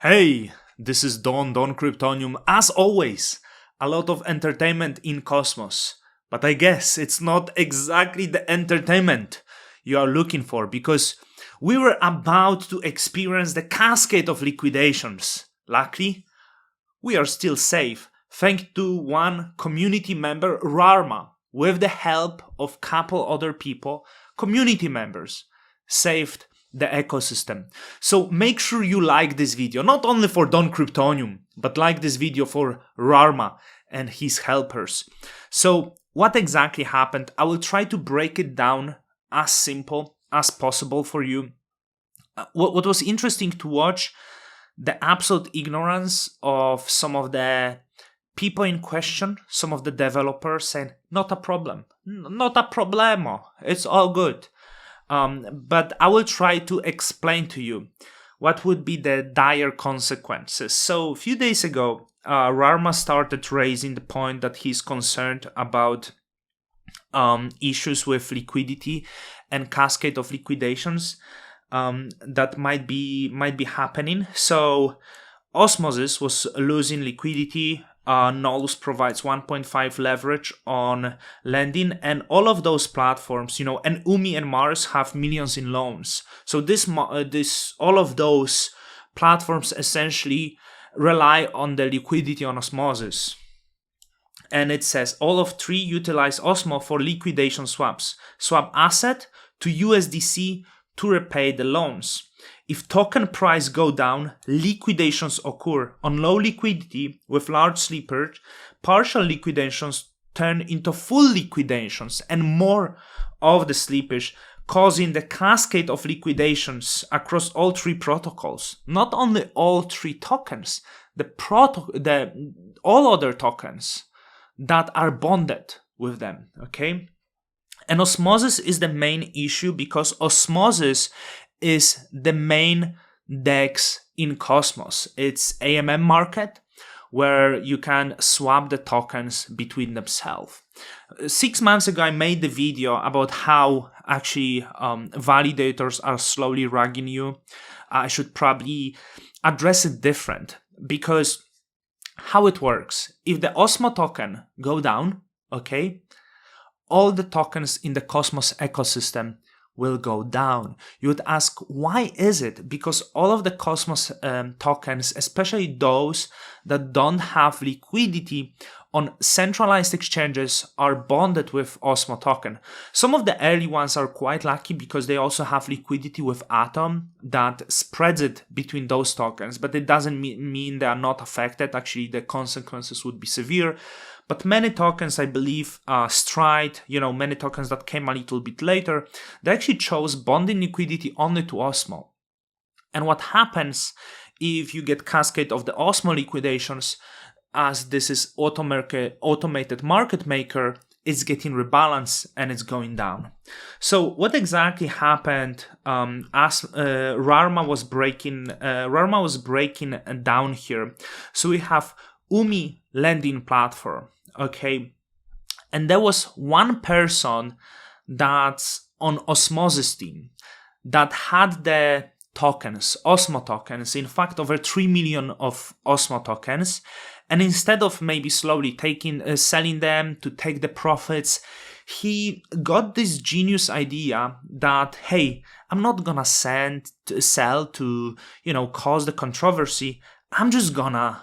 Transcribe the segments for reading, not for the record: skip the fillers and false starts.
Hey, this is Don Kryptonium. As always, a lot of entertainment in Cosmos. But I guess it's not exactly the entertainment you are looking for because we were about to experience the cascade of liquidations. Luckily, we are still safe thanks to one community member, Rarma, with the help of couple other people, community members, saved the ecosystem. So make sure you like this video, not only for Don Kryptonium, but like this video for Rarma and his helpers. So what exactly happened? I will try to break it down as simple as possible for you. What was interesting to watch, the absolute ignorance of some of the people in question, some of the developers saying, not a problem, not a problemo, it's all good. But I will try to explain to you what would be the dire consequences. So a few days ago, Rarma started raising the point that he's concerned about issues with liquidity and cascade of liquidations that might be happening. So Osmosis was losing liquidity. Nolus provides 1.5 leverage on lending, and all of those platforms, and Umi and Mars have millions in loans. So all of those platforms essentially rely on the liquidity on Osmosis. And it says all of three utilize Osmo for liquidation swaps. Swap asset to USDC to repay the loans. If token price go down, liquidations occur. On low liquidity with large slippage, partial liquidations turn into full liquidations and more of the slippage, causing the cascade of liquidations across all three protocols. Not only all three tokens, all other tokens that are bonded with them, okay? And Osmosis is the main issue because Osmosis is the main DEX in Cosmos. It's AMM market where you can swap the tokens between themselves. 6 months ago, I made the video about how actually validators are slowly rugging you. I should probably address it different because how it works, if the Osmo token go down, okay, all the tokens in the Cosmos ecosystem will go down. You would ask, why is it? Because all of the Cosmos tokens, especially those that don't have liquidity on centralized exchanges, are bonded with Osmo token. Some of the early ones are quite lucky because they also have liquidity with Atom that spreads it between those tokens, but it doesn't mean they are not affected. Actually, the consequences would be severe. But many tokens, I believe, Stride, many tokens that came a little bit later, they actually chose bonding liquidity only to Osmo. And what happens if you get cascade of the Osmo liquidations, as this is automated market maker, it's getting rebalanced and it's going down. So what exactly happened as Rarma was breaking down here? So we have Umi lending platform, okay, and there was one person that's on Osmosis team that had the tokens, Osmo tokens, in fact over 3 million of Osmo tokens, and instead of maybe slowly selling them to take the profits, he got this genius idea that, hey, I'm not gonna sell to cause the controversy. I'm just gonna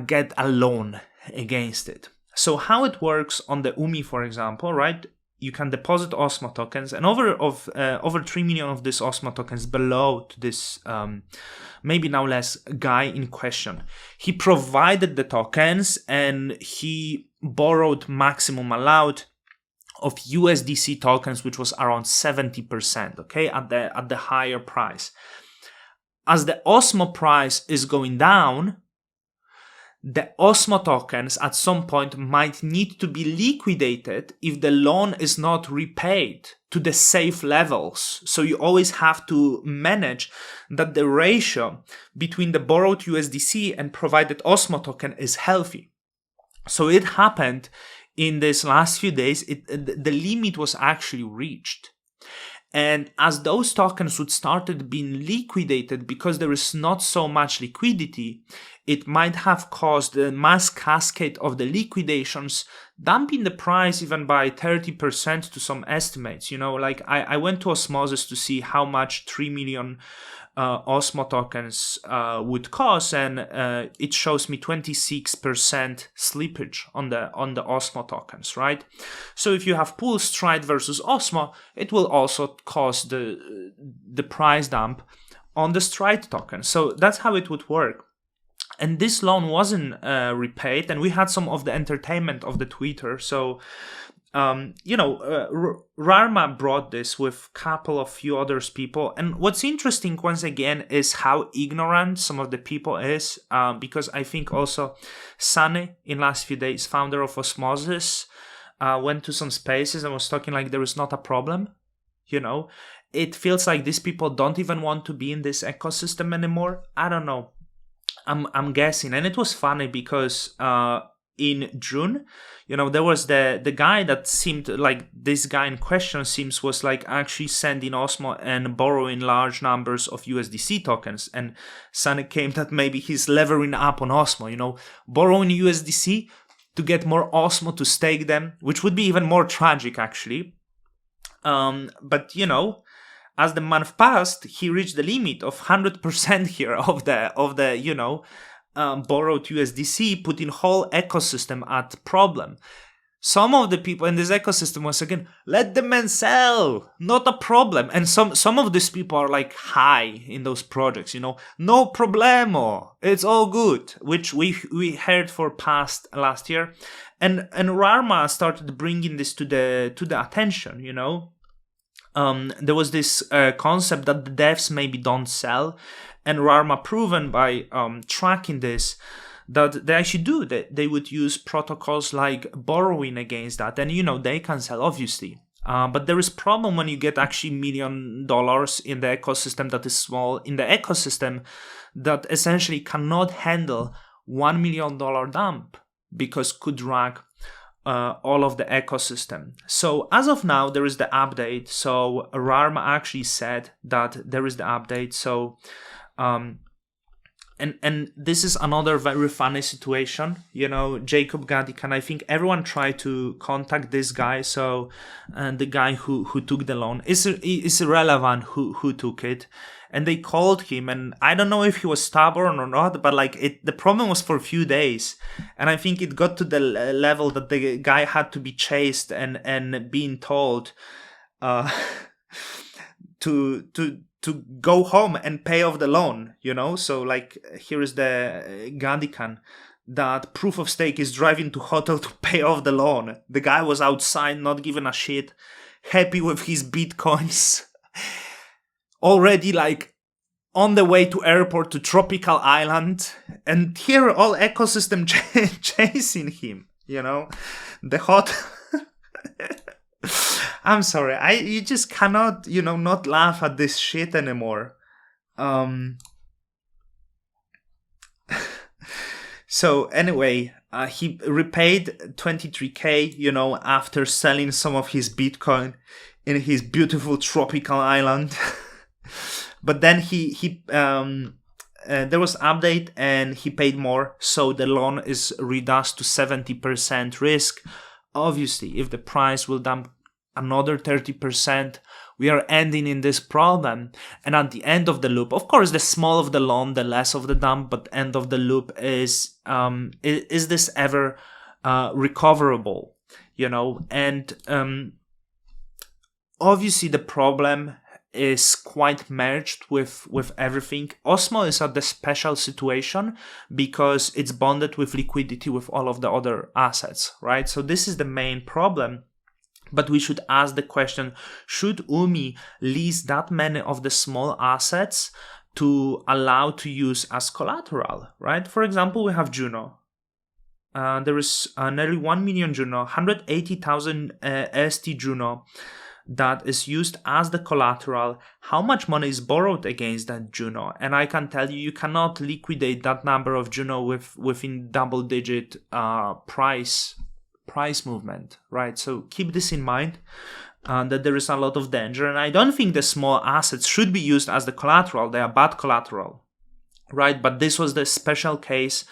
get a loan against it. So how it works on the Umi, for example, right? You can deposit Osmo tokens, and over 3 million of these Osmo tokens belong to this maybe now less guy in question. He provided the tokens and he borrowed maximum allowed of USDC tokens, which was around 70%, okay, at the higher price. As the Osmo price is going down, the Osmo tokens at some point might need to be liquidated if the loan is not repaid to the safe levels. So you always have to manage that the ratio between the borrowed USDC and provided Osmo token is healthy. So it happened in these last few days, the limit was actually reached. And as those tokens would started being liquidated because there is not so much liquidity, it might have caused a mass cascade of the liquidations, dumping the price even by 30% to some estimates. Like I went to Osmosis to see how much 3 million Osmo tokens would cost, and it shows me 26% slippage on the Osmo tokens, right? So if you have pool Stride versus Osmo, it will also cause the price dump on the Stride token. So that's how it would work. And this loan wasn't repaid, and we had some of the entertainment of the Twitter. So Rarma brought this with a few others people. And what's interesting, once again, is how ignorant some of the people is, because I think also Sunny, in last few days, founder of Osmosis, went to some spaces and was talking like there is not a problem. It feels like these people don't even want to be in this ecosystem anymore. I don't know. I'm guessing. And it was funny because in June, there was the guy that seemed like this guy in question was like actually sending Osmo and borrowing large numbers of USDC tokens. And Sunny came that maybe he's levering up on Osmo, borrowing USDC to get more Osmo to stake them, which would be even more tragic actually. But as the month passed, he reached the limit of 100% here of the borrowed USDC, putting whole ecosystem at problem. Some of the people in this ecosystem, once again, let the man sell, not a problem. And some of these people are like high in those projects, no problemo, it's all good, which we heard for past last year, and Rarma started bringing this to the attention, There was this concept that the devs maybe don't sell, and Rarma proven by tracking this that they actually do. They would use protocols like borrowing against that, and they can sell obviously. But there is problem when you get actually $1 million in the ecosystem that is small, in the ecosystem that essentially cannot handle $1 million dump because could drag all of the ecosystem. So as of now, there is the update. So Rarma actually said that there is the update. So and this is another very funny situation. Jacob Gadikan, I think everyone tried to contact this guy. So the guy who took the loan is irrelevant who took it. And they called him, and I don't know if he was stubborn or not, but the problem was for a few days, and I think it got to the level that the guy had to be chased and being told to go home and pay off the loan. So here is the Gandikan that proof of stake is driving to hotel to pay off the loan. The guy was outside, not giving a shit, happy with his bitcoins. Already on the way to airport to tropical island, and here all ecosystem chasing him, the hot. I'm sorry, you just cannot, not laugh at this shit anymore. So anyway, he repaid 23K, after selling some of his Bitcoin in his beautiful tropical island. But then there was update and he paid more, so the loan is reduced to 70% risk. Obviously, if the price will dump another 30%, we are ending in this problem. And at the end of the loop, of course, the smaller of the loan, the less of the dump, but end of the loop is this ever recoverable? And obviously the problem is quite merged with everything. Osmo is at the special situation because it's bonded with liquidity with all of the other assets, right? So this is the main problem. But we should ask the question, should UMI lease that many of the small assets to allow to use as collateral, right? For example, we have Juno. There is nearly 1 million Juno, 180,000 ST Juno that is used as the collateral. How much money is borrowed against that Juno? And I can tell you, you cannot liquidate that number of Juno within double-digit price movement, right? So keep this in mind. that there is a lot of danger. And I don't think the small assets should be used as the collateral. They are bad collateral, right? But this was the special case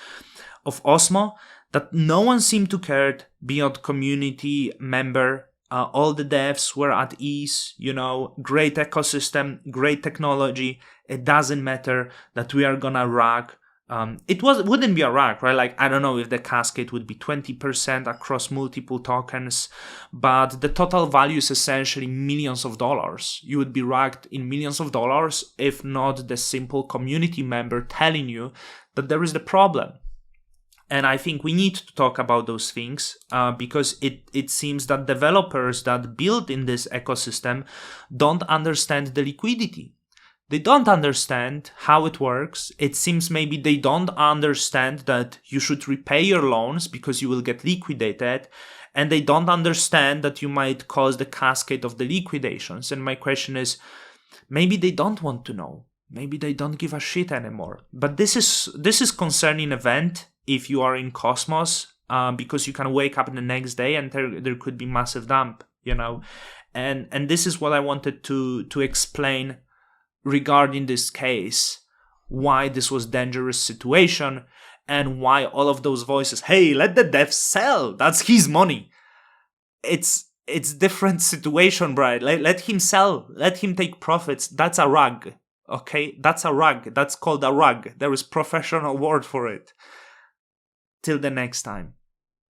of Osmo that no one seemed to care beyond community member. All the devs were at ease, great ecosystem, great technology. It doesn't matter that we are gonna rug. Wouldn't be a rug, right? Like, I don't know if the cascade would be 20% across multiple tokens, but the total value is essentially millions of dollars. You would be rugged in millions of dollars if not the simple community member telling you that there is the problem. And I think we need to talk about those things because it seems that developers that build in this ecosystem don't understand the liquidity. They don't understand how it works. It seems maybe they don't understand that you should repay your loans because you will get liquidated. And they don't understand that you might cause the cascade of the liquidations. And my question is, maybe they don't want to know. Maybe they don't give a shit anymore. But this is concerning event if you are in Cosmos, because you can wake up the next day and there could be massive dump, and this is what I wanted to explain regarding this case, why this was dangerous situation and why all of those voices, hey, let the dev sell, that's his money. It's different situation, right? Let him sell, let him take profits. That's a rug, okay? That's a rug. That's called a rug. There is professional word for it. Till the next time.